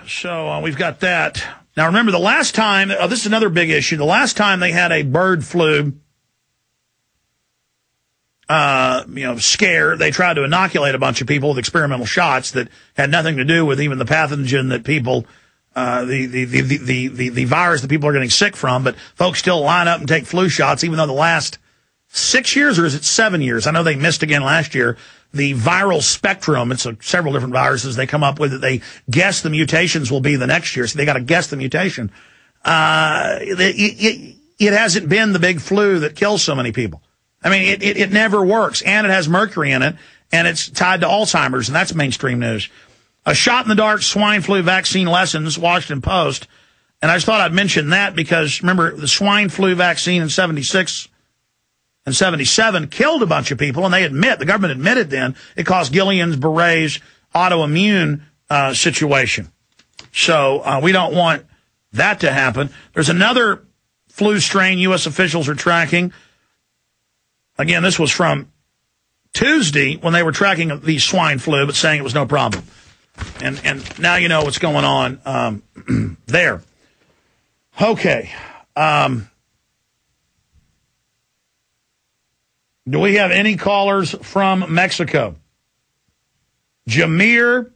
So we've got that. Now, remember, the last time, this is another big issue, the last time they had a bird flu scare, they tried to inoculate a bunch of people with experimental shots that had nothing to do with even the pathogen that people, the virus that people are getting sick from, but folks still line up and take flu shots, even though the last 6 years, or is it 7 years? I know they missed again last year. The viral spectrum, it's several different viruses they come up with that they guess the mutations will be the next year, so they got to guess the mutation. It hasn't been the big flu that kills so many people. I mean, it never works, and it has mercury in it, and it's tied to Alzheimer's, and that's mainstream news. A shot-in-the-dark swine flu vaccine lessons, Washington Post, and I just thought I'd mention that because, remember, the swine flu vaccine in 76 and 77 killed a bunch of people, and the government admitted then, it caused Guillain-Barré's autoimmune situation. So we don't want that to happen. There's another flu strain U.S. officials are tracking. Again, this was from Tuesday when they were tracking the swine flu, but saying it was no problem. And now you know what's going on there. Okay. Do we have any callers from Mexico? Jameer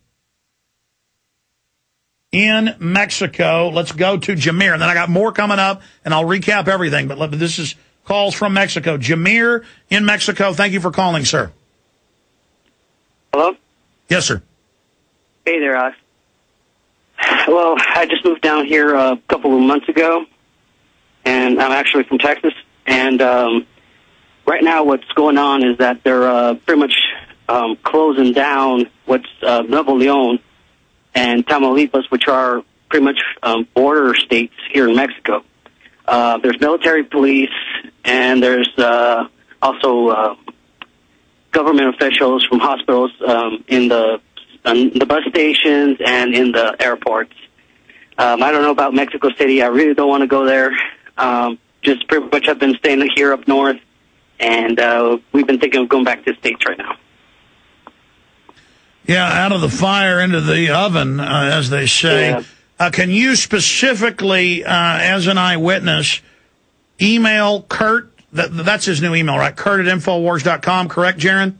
in Mexico. Let's go to Jameer. And then I got more coming up, and I'll recap everything. But this is calls from Mexico. Jameer in Mexico. Thank you for calling, sir. Hello? Yes, sir. Hey there, Alex. Well, I just moved down here a couple of months ago, and I'm actually from Texas. And right now what's going on is that they're pretty much closing down what's Nuevo León and Tamaulipas, which are pretty much border states here in Mexico. There's military police, and there's also government officials from hospitals in the bus stations and in the airports. I don't know about Mexico City. I really don't want to go there. Just pretty much I've been staying here up north, and we've been thinking of going back to the States right now. Yeah, out of the fire into the oven, as they say. Yeah. Can you specifically, as an eyewitness, email Kurt? That's his new email, right? Kurt at Infowars.com, correct, Jaron?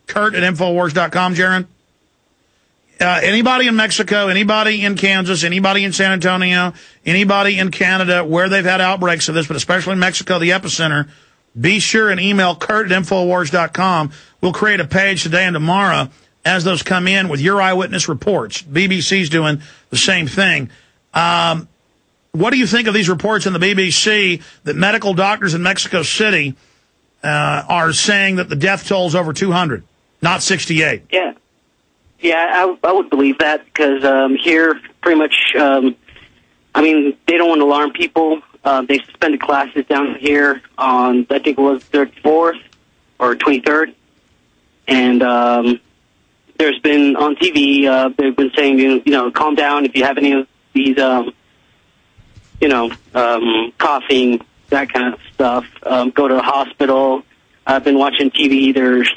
Kurt at Infowars.com, Jaron? Anybody in Mexico, anybody in Kansas, anybody in San Antonio, anybody in Canada where they've had outbreaks of this, but especially in Mexico, the epicenter, be sure and email Kurt at Infowars.com. We'll create a page today and tomorrow as those come in with your eyewitness reports. BBC's doing the same thing. What do you think of these reports in the BBC that medical doctors in Mexico City are saying that the death toll is over 200, not 68? Yeah. Yeah, I would believe that because here pretty much, they don't want to alarm people. They suspended classes down here on, I think it was 34th or 23rd. And there's been on TV, they've been saying, calm down if you have any of these, coughing, that kind of stuff. Go to the hospital. I've been watching TV. There's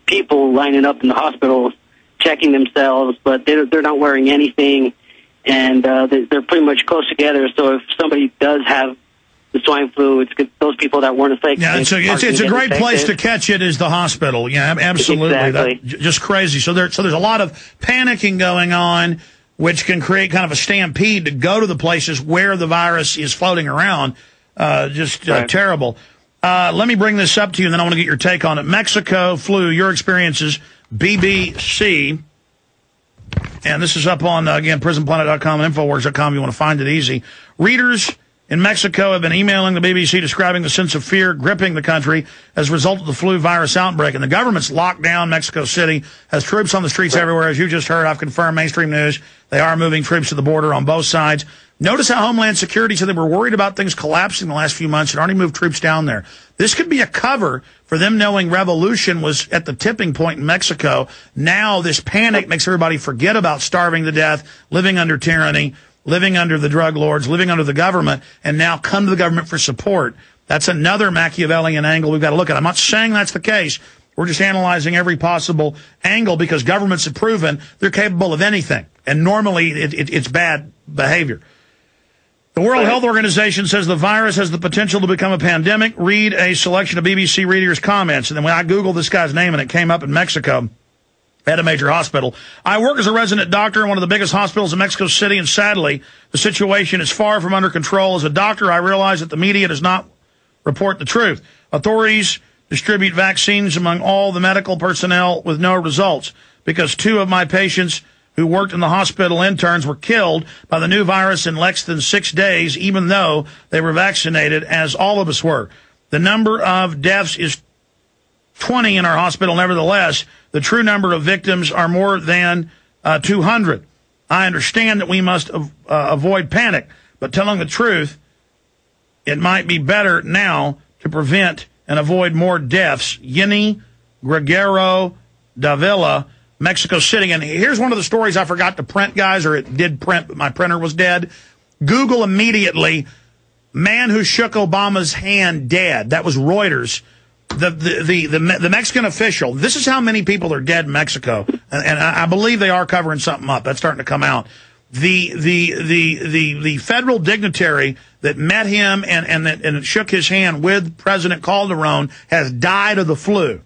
people lining up in the hospitals checking themselves, but they're not wearing anything, and they're pretty much close together. So if somebody does have the swine flu, it's those people that weren't affected. Yeah, it's a great place to catch it is the hospital. Yeah, absolutely. Exactly. Just crazy. So there's a lot of panicking going on, which can create kind of a stampede to go to the places where the virus is floating around. Right. Terrible. Let me bring this up to you, and then I want to get your take on it. Mexico flu, your experiences, BBC. And this is up on, again, prisonplanet.com and Infowars.com. You want to find it easy. Readers in Mexico have been emailing the BBC describing the sense of fear gripping the country as a result of the flu virus outbreak. And the government's locked down Mexico City, has troops on the streets everywhere. As you just heard, I've confirmed mainstream news. They are moving troops to the border on both sides. Notice how Homeland Security said they were worried about things collapsing the last few months and already moved troops down there. This could be a cover for them knowing revolution was at the tipping point in Mexico. Now this panic makes everybody forget about starving to death, living under tyranny, living under the drug lords, living under the government, and now come to the government for support. That's another Machiavellian angle we've got to look at. I'm not saying that's the case. We're just analyzing every possible angle because governments have proven they're capable of anything. And normally it's bad behavior. The World Health Organization says the virus has the potential to become a pandemic. Read a selection of BBC readers' comments. And then when I Googled this guy's name and it came up in Mexico at a major hospital. I work as a resident doctor in one of the biggest hospitals in Mexico City, and sadly, the situation is far from under control. As a doctor, I realize that the media does not report the truth. Authorities distribute vaccines among all the medical personnel with no results because 2 of my patients who worked in the hospital interns were killed by the new virus in less than 6 days, even though they were vaccinated, as all of us were. The number of deaths is 20 in our hospital. Nevertheless, the true number of victims are more than 200. I understand that we must avoid panic, but telling the truth, it might be better now to prevent and avoid more deaths. Yini Gregorio Davila, Mexico City. And here's one of the stories I forgot to print, guys, or it did print, but my printer was dead. Google immediately, man who shook Obama's hand dead. That was Reuters. The Mexican official, this is how many people are dead in Mexico, and I believe they are covering something up. That's starting to come out. The federal dignitary that met him and shook his hand with President Calderon has died of the flu.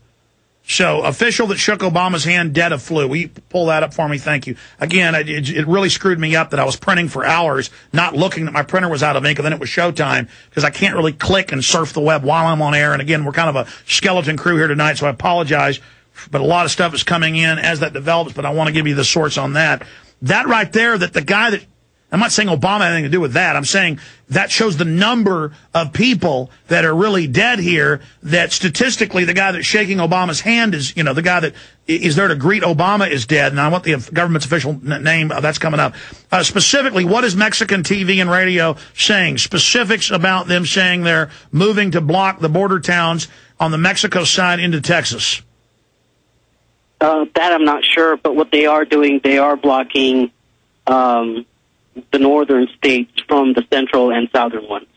So, official that shook Obama's hand dead of flu. Will you pull that up for me? Thank you. Again, it really screwed me up that I was printing for hours, not looking that my printer was out of ink, and then it was showtime, because I can't really click and surf the web while I'm on air. And again, we're kind of a skeleton crew here tonight, so I apologize. But a lot of stuff is coming in as that develops, but I want to give you the source on that. That right there, that the guy that, I'm not saying Obama had anything to do with that. I'm saying that shows the number of people that are really dead here, that statistically the guy that's shaking Obama's hand is, you know, the guy that is there to greet Obama is dead. And I want the government's official name. That's coming up. Specifically, what is Mexican TV and radio saying? Specifics about them saying they're moving to block the border towns on the Mexico side into Texas. That I'm not sure, but what they are doing, they are blocking the northern states from the central and southern ones.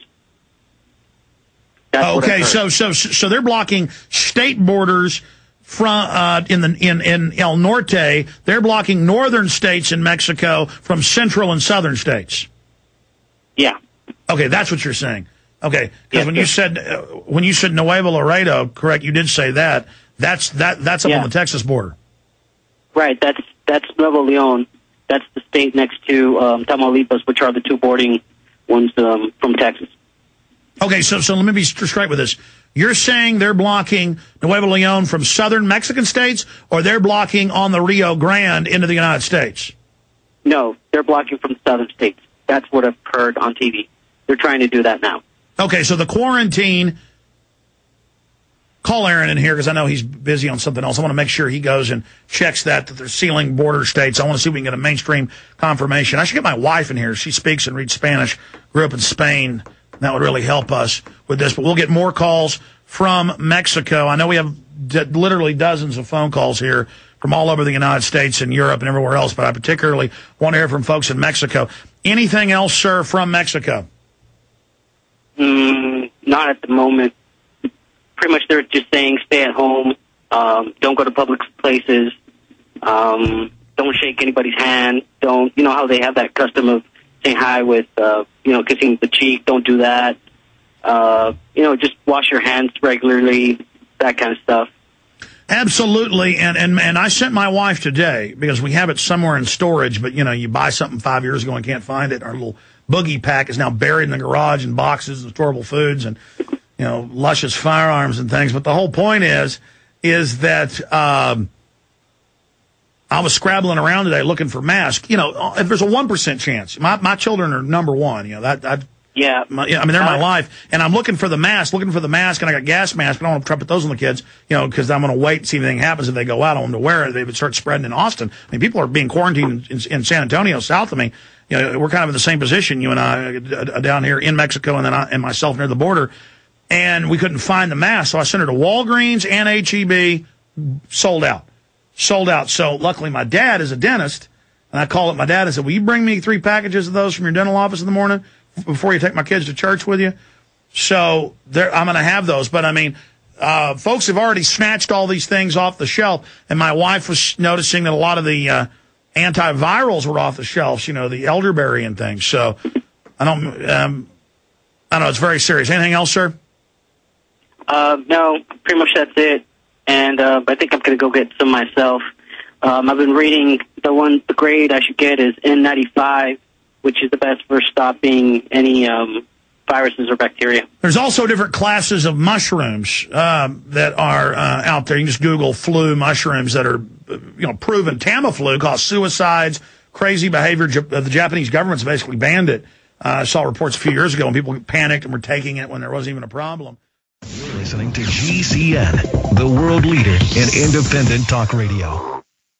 Okay, so they're blocking state borders from in El Norte. They're blocking northern states in Mexico from central and southern states. Yeah. Okay, that's what you're saying. Okay, because yes, when you said Nuevo Laredo, correct? You did say that. That's up on the Texas border. Right. That's Nuevo Leon. That's the state next to Tamaulipas, which are the 2 bordering ones from Texas. Okay, so let me be straight with this. You're saying they're blocking Nuevo Leon from southern Mexican states, or they're blocking on the Rio Grande into the United States? No, they're blocking from the southern states. That's what I've heard on TV. They're trying to do that now. Okay, so the quarantine... Call Aaron in here because I know he's busy on something else. I want to make sure he goes and checks that they're sealing border states. I want to see if we can get a mainstream confirmation. I should get my wife in here. She speaks and reads Spanish, grew up in Spain. That would really help us with this. But we'll get more calls from Mexico. I know we have literally dozens of phone calls here from all over the United States and Europe and everywhere else, but I particularly want to hear from folks in Mexico. Anything else, sir, from Mexico? Not at the moment. Pretty much they're just saying stay at home, don't go to public places, don't shake anybody's hand, don't, you know how they have that custom of saying hi with, kissing the cheek, don't do that, just wash your hands regularly, that kind of stuff. Absolutely, and I sent my wife today, because we have it somewhere in storage, but, you buy something 5 years ago and can't find it. Our little boogie pack is now buried in the garage in boxes of storable foods and luscious firearms and things. But the whole point is that I was scrabbling around today looking for masks. If there's a 1% chance, my children are number one. They're my life. And I'm looking for the mask, and I got gas masks, but I don't want to put those on the kids, because I'm going to wait and see if anything happens if they go out. I want them to wear it. They would start spreading in Austin. I mean, people are being quarantined in San Antonio, south of me. We're kind of in the same position, you and I, down here in Mexico, and then and myself near the border. And we couldn't find the mask, so I sent her to Walgreens and H-E-B, sold out. So luckily my dad is a dentist, and I called up my dad and said, will you bring me 3 packages of those from your dental office in the morning before you take my kids to church with you? So I'm going to have those. But, I mean, folks have already snatched all these things off the shelf, and my wife was noticing that a lot of the antivirals were off the shelves, you know, the elderberry and things. So I don't know, it's very serious. Anything else, sir? No, pretty much that's it. And I think I'm going to go get some myself. I've been reading the grade I should get is N95, which is the best for stopping any viruses or bacteria. There's also different classes of mushrooms that are out there. You can just Google flu mushrooms that are, you know, proven. Tamiflu causes suicides, crazy behavior. The Japanese government's basically banned it. I saw reports a few years ago when people panicked and were taking it when there wasn't even a problem. You're listening to GCN, the world leader in independent talk radio.